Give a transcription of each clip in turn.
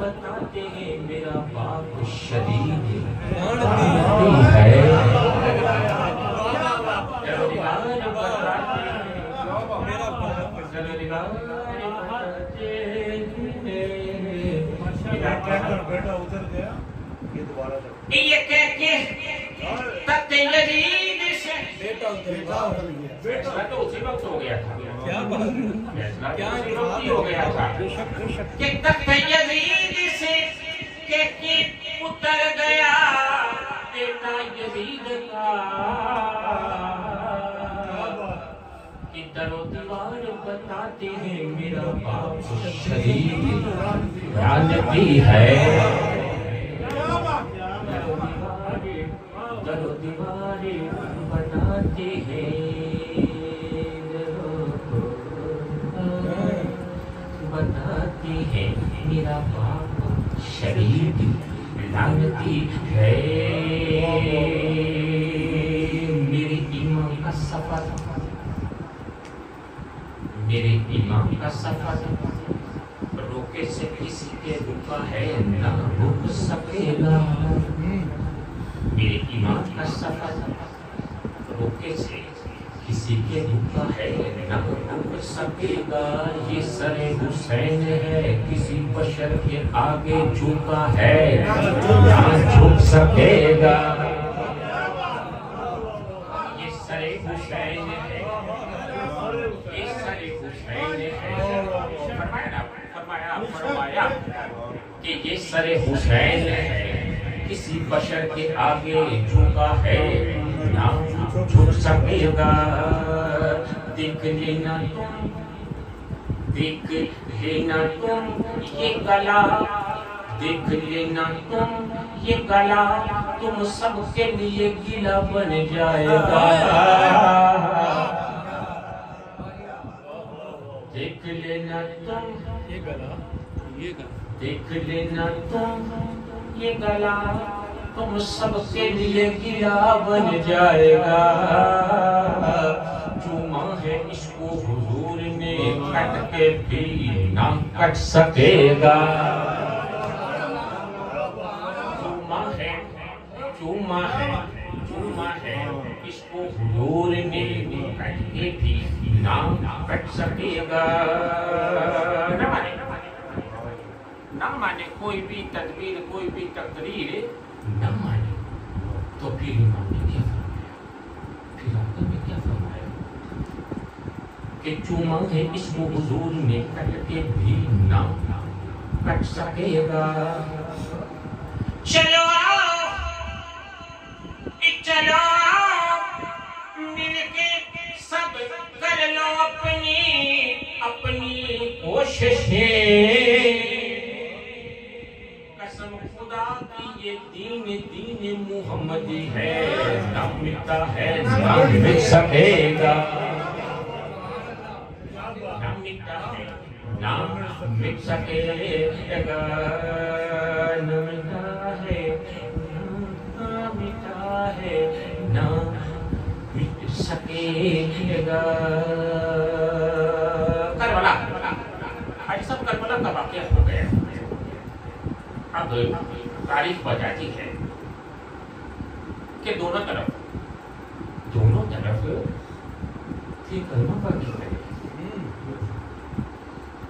بتاتے ہیں میرا باپ شدید ہے، بیٹا ادھر گیا یہ دوبارہ یہ کہہ کے تخت یزید سے بیٹا ادھر گیا فیصلہ تو اسی وقت ہو گیا تھا، کیا بات فیصلہ تو اسی وقت ہی ہو گیا تھا کہ تخت یزید سے کہہ کے اتر گیا بیٹا یزید کا، کہ در و دیوار بتاتے ہیں میرا باپ شدید لعنتی ہے، در و دیوار بتاتے ہیں میرا باپ شدید لعنتی ہے، میرے ایمان کا سفر، میرے ایمان کا سفر روکے سے کسی کے رکا ہے نہ رک سکے گا، میرے ایمان کا سفر روکے سے کسی کے رکا ہے نہ رک سکے گا، یہ سر حسین ہے کسی بشر کے آگے جھکا ہے نہ جھک سکے گا، یہ سر حسین ہے، یہ سر حسین ہے، فرمایا کہ یہ سر حسین ہے کسی بشر کے آگے جھکا ہے نہ جھک سکے گا، دیکھ لینا تم، دیکھ لینا تم یہ گلا، دیکھ لینا تم یہ گلا، تم سب کے لیے گلا بن جائے گا، دیکھ لینا تم یہ گلا دیکھ لینا تم یہ گلا، تم سب کے لیے گلا بن جائے گا، چوما ہے اس کو حضور نے کٹ کے بھی نہ کٹ سکے گا، چوما ہے اس کو حضور نے کٹ کے بھی نہ کٹ سکے گا، نہ مانے کوئی بھی تدبیر کوئی بھی تقریر نہ مانے تو پھر امام نے کیا فرمایا، پھر آقا نے کیا فرمایا کہ چوما ہے اس کو حضور نے کٹ کے بھی نہ کٹ سکے گا، چلو چلو مل کے سب کر لو اپنی اپنی کوششیں، قسم خدا کی یہ دین محمدی ہے، نہ مٹتا ہے نہ مٹ سکے گا، نہ مٹتا ہے نہ مٹ سکے گا، نہ مٹتا ہے نہ مٹتا ہے نہ مٹ سکے گا، کربلا آج سب کربلا کا واقعہ ہو گیا، اب تاریخ بتاتی ہے کہ دونوں طرف تھی کلمہ پڑھنے والے،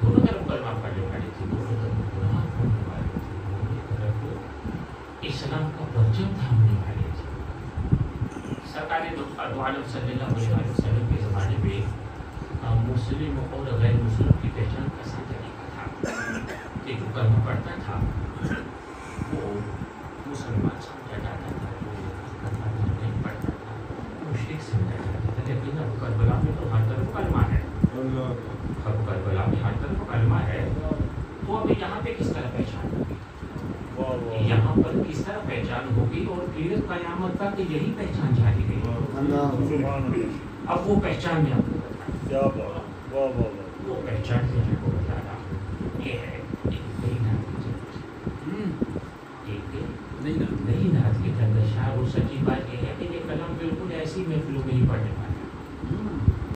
دونوں طرف کلمہ پڑھنے والے تھے، دونوں طرف گناہ ہونے والے تھے، دونوں طرف اسلام کا پرچم تھامنے والے تھے، سرکار دو عالم صلی اللہ علیہ وسلم کے زمانے میں مسلم اور غیر مسلم کی پہچان کا سا طریقہ تھا کہ جو کلمہ پڑھتا تھا وہ مسلمان سمجھا جاتا تھا، جو کلمہ نہیں پڑھتا تھا مشرک سمجھا جاتا تھا، لیکن اب کربلا میں تو ہر طرف کلمہ ہے، اب کربلا میں ہر طرف کلمہ ہے، تو اب یہاں پہ کس طرح پہچان ہوگی، یہاں پر کس طرح پہچان ہوگی، اور پھر قیامت تک یہی پہچان جاری گئی، اب وہ پہچان میں آپ کو بتایا، وہ پہچان میں آپ کو بتایا، یہ ہے نئی نعت کے اندر شاہ اور سچی بات یہ ہے کہ یہ کلام بالکل ایسی محفلوں میں ہی پڑھنے والا